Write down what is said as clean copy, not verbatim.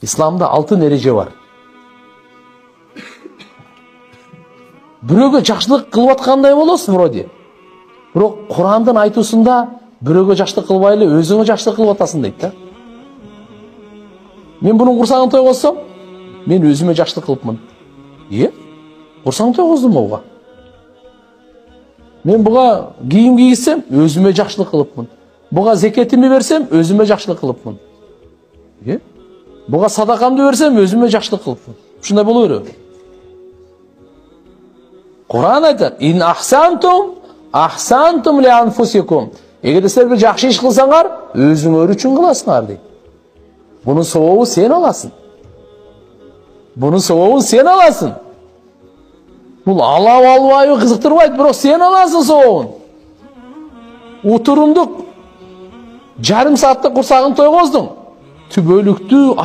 İslamda 6 ereje var. Бирөөгө жакшылык кылып аткандай болосуң вроде. Бирок Курандын айтуусунда бирөөгө жакшылык кылбай эле өзүңө жакшылык кылып атасың дейт да. Мен бунун курсагын тойгозсом, мен өзүмө жакшылык кылыпмын. Курсагын тойгоздум буга. Мен буга кийим кийсем, өзүмө жакшылык кылыпмын. Буга зекетими берсем, өзүмө жакшылык кылыпмын. Буга садакамды берсем, өзүмө жакшылык кылыпмын. Ушундай боло береби? Kur'an aytат: "Ин ахсантум ли анфусикум." Эгерде силер бир жакшы иш кылсаңар, өзүңөр үчүн кыласыңар дейт. Bunun soğuğu sen alasın. Bunun soğuğu sen alasın. Bu Allah albayı kızıktırmaydı, bırak sen alasın soğuğun. Oturunduk. Жарым saatlik kursağın toygozdun. Tübölüktü.